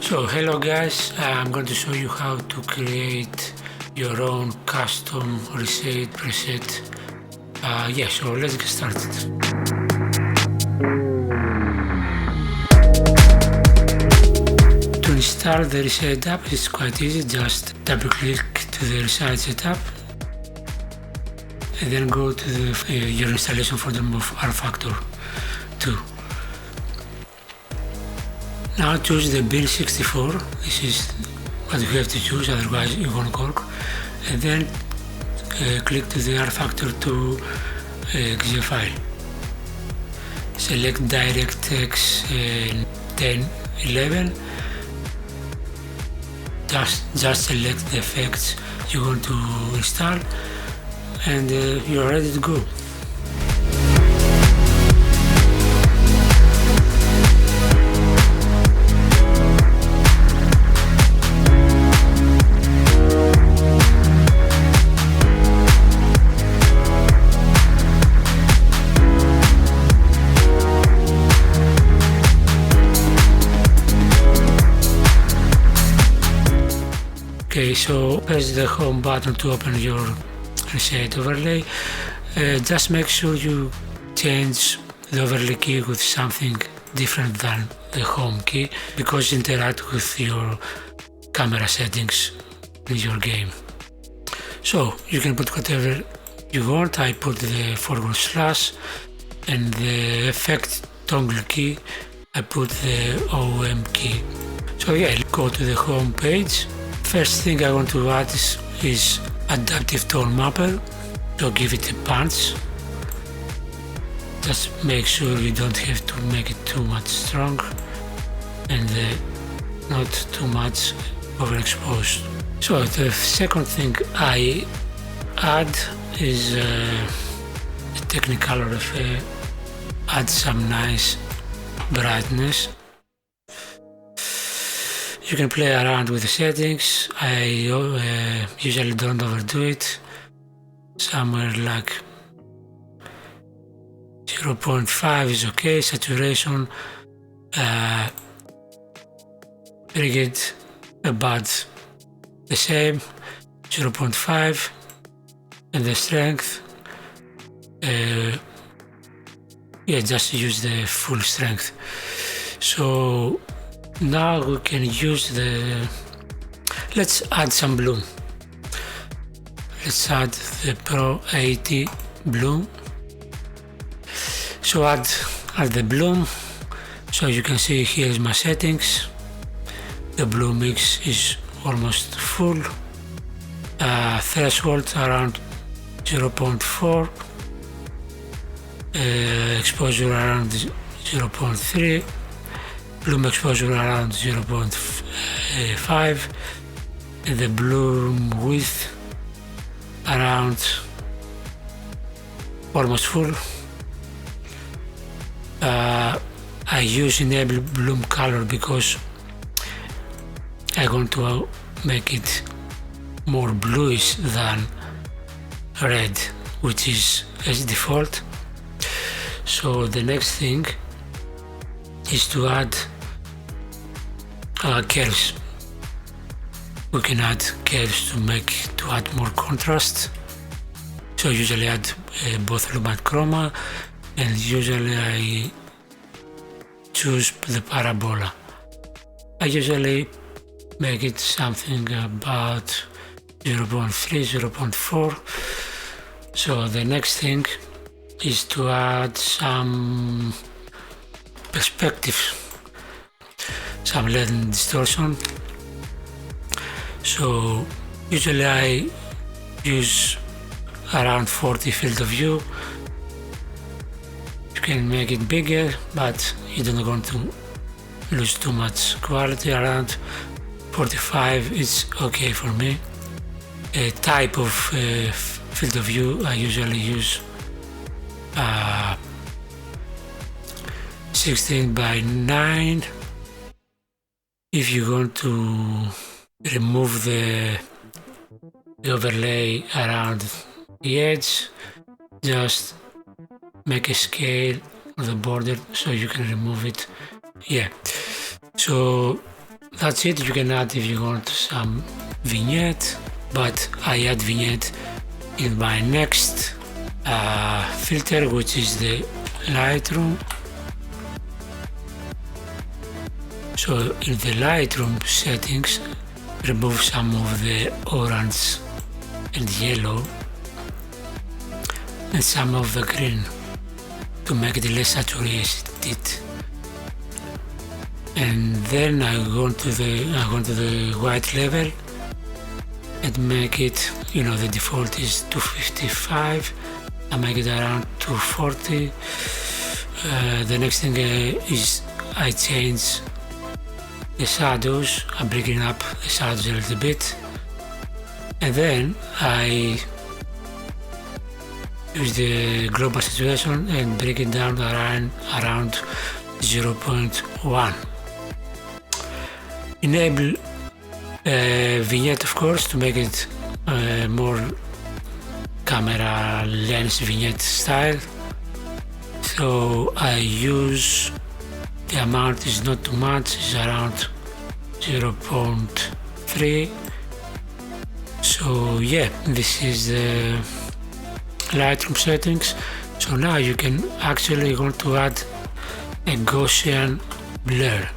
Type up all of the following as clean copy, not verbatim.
So hello guys, I'm going to show you how to create your own custom Reshade preset. So let's get started. To install the Reshade app is quite easy, just double click to the Reshade setup and then go to your installation folder of Rfactor 2. Now choose the bin 64, this is what you have to choose, otherwise it won't work, and then click to the Rfactor 2 exe file. Select DirectX 1011, just select the effects you want to install and you're ready to go. Okay, so press the home button to open your Reshade overlay. Just make sure you change the overlay key with something different than the home key, because it interacts with your camera settings in your game. So you can put whatever you want. I put the forward slash, and the effect toggle key I put the OM key. So yeah, go to the home page. First thing I want to add is adaptive tone mapper, so give it a punch. Just make sure you don't have to make it too much strong and not too much overexposed. So the second thing I add is a Technicolor effect. Add some nice brightness. You can play around with the settings. I usually don't overdo it. Somewhere like 0.5 is okay. Saturation, very good, about the same, 0.5, and the strength, just use the full strength. So now we can use let's add some bloom. Let's add the Pro 80 bloom. So add the bloom. So you can see here is my settings. The bloom mix is almost full. Threshold around 0.4. Exposure around 0.3. Bloom exposure around 0.5, and the bloom width around almost full. I use enable bloom color because I want to make it more bluish than red, which is as default. So the next thing is to add curves. We can add curves to add more contrast. So usually add both luma and chroma, and usually I choose the parabola. I usually make it something about 0.3, 0.4. So the next thing is to add some perspective, some leading distortion. So usually I use around 40 field of view. You can make it bigger, but you don't want to lose too much quality. Around 45 is okay for me. A type of field of view I usually use 16:9. If you want to remove the overlay around the edge, just make a scale of the border so you can remove it. Yeah, so that's it. You can add, if you want, some vignette, but I add vignette in my next filter, which is the Lightroom. So in the Lightroom settings, remove some of the orange and yellow and some of the green to make it less saturated. And then I go to the white level and make it, you know, the default is 255. I make it around 240. The next thing is I change the shadows. I'm bringing up the shadows a little bit, and then I use the global saturation and bring it down around 0.1. Enable vignette, of course, to make it more camera lens vignette style. So I use, the amount is not too much, it's around 0.3. So yeah, this is the Lightroom settings. So now you can actually want to add a Gaussian blur.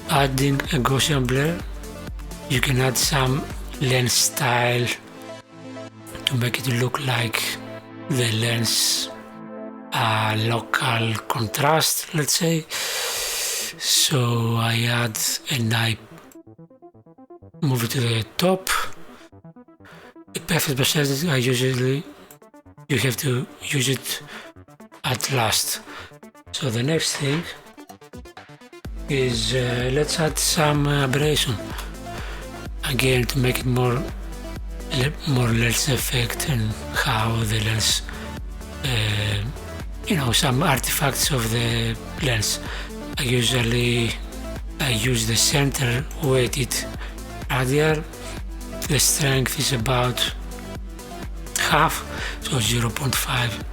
Adding a Gaussian blur, you can add some lens style to make it look like the lens local contrast, let's say. So I add and I move it to the top. The perfect percentage, you have to use it at last. So the next thing is let's add some aberration again to make it more lens effect and how the lens, you know, some artifacts of the lens. I use the center weighted radial. The strength is about half, so 0.5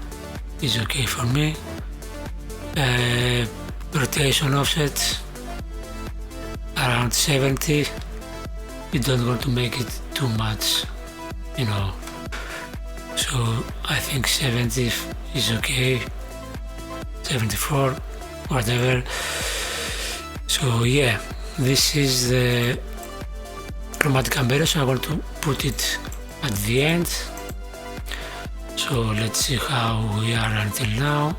is okay for me. Rotation offset around 70. You don't want to make it too much, you know, so I think 70 is okay, 74, whatever. So yeah, this is the chromatic aberration. I want to put it at the end. So let's see how we are until now.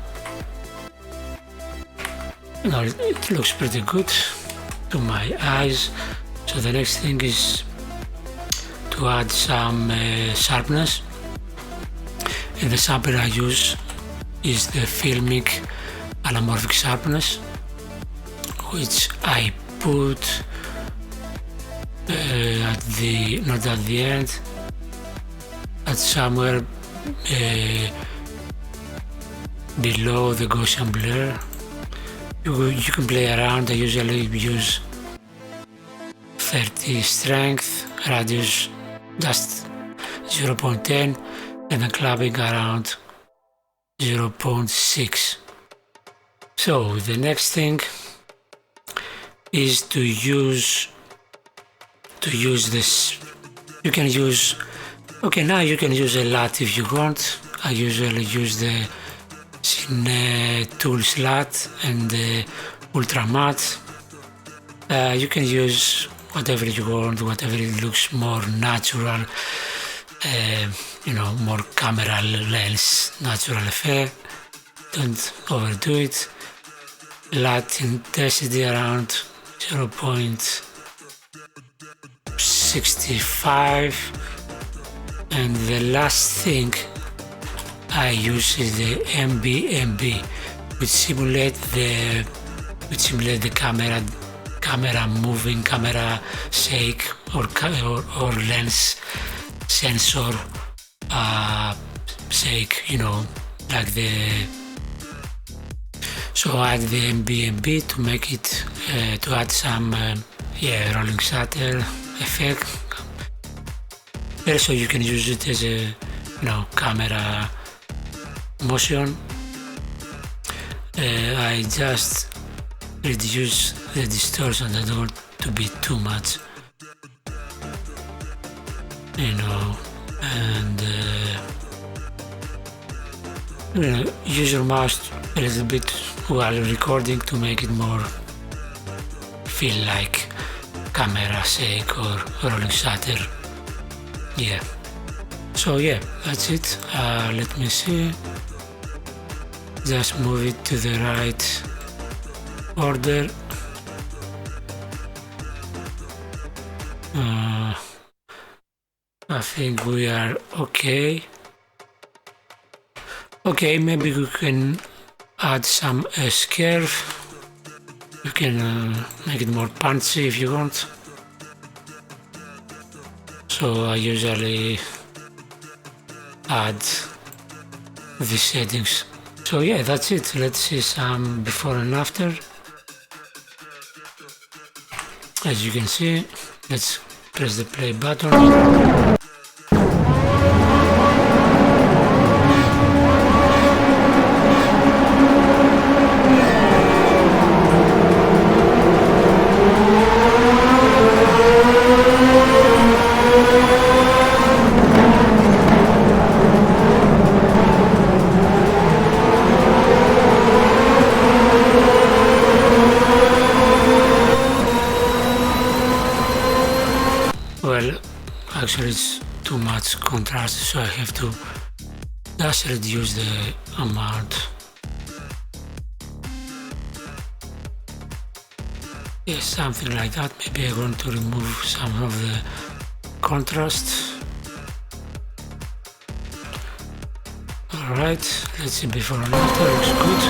You know, it looks pretty good to my eyes. So the next thing is to add some sharpness, and the sample I use is the filmic anamorphic sharpness, which I put not at the end, at somewhere below the Gaussian blur. You can play around. I usually use 30 strength, radius just 0.10, and then clubbing around 0.6. So the next thing is to use this. You can use, okay, now you can use a LUT if you want. I usually use the Cine Tools LUT and the Ultra Matte. You can use whatever you want, whatever it looks more natural, you know, more camera lens natural effect. Don't overdo it. LUT intensity around 0.65, and the last thing I use is the MBMB, which simulate the camera moving, camera shake, or lens sensor shake, you know, like the. So I add the MBMB to make it to add some rolling shutter effect. Also, you can use it as a, you know, camera motion. I just reduce the distortion. I don't want to be too much, and use your mouse a little bit while recording to make it more feel like camera shake or rolling shutter. Yeah, so yeah, that's it. Let me see, just move it to the right order. I think we are okay. Okay, maybe we can add some S-curve. You can make it more punchy if you want. So I usually add these settings. So yeah, that's it. Let's see some before and after. As you can see, let's press the play button. Well, actually it's too much contrast, so I have to just reduce the amount. Yeah, something like that. Maybe I want to remove some of the contrast. Alright, let's see before and after, looks good.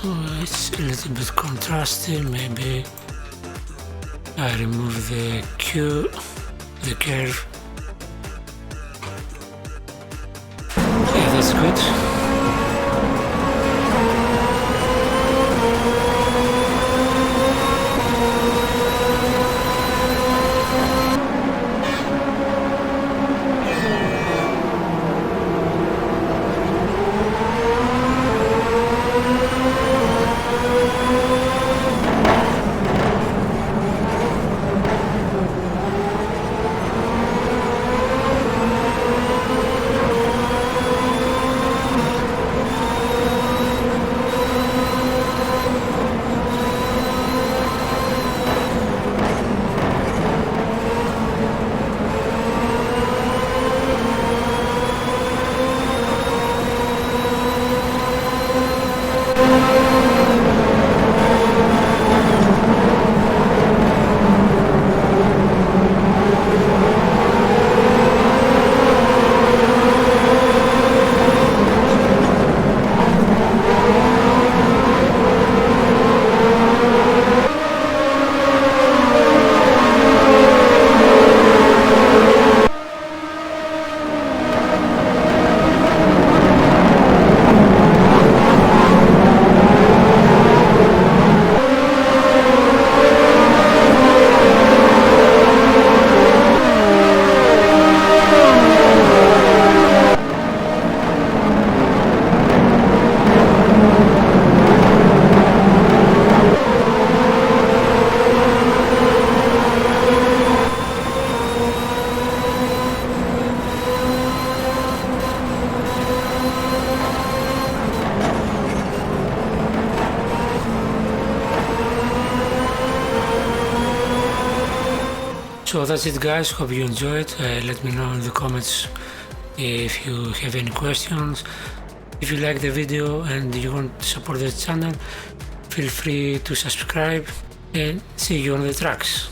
Oh, it's a little bit contrasty, maybe I remove the the curve. Yeah, that's good. So that's it guys, hope you enjoyed. Let me know in the comments if you have any questions. If you like the video and you want to support the channel, feel free to subscribe and see you on the tracks.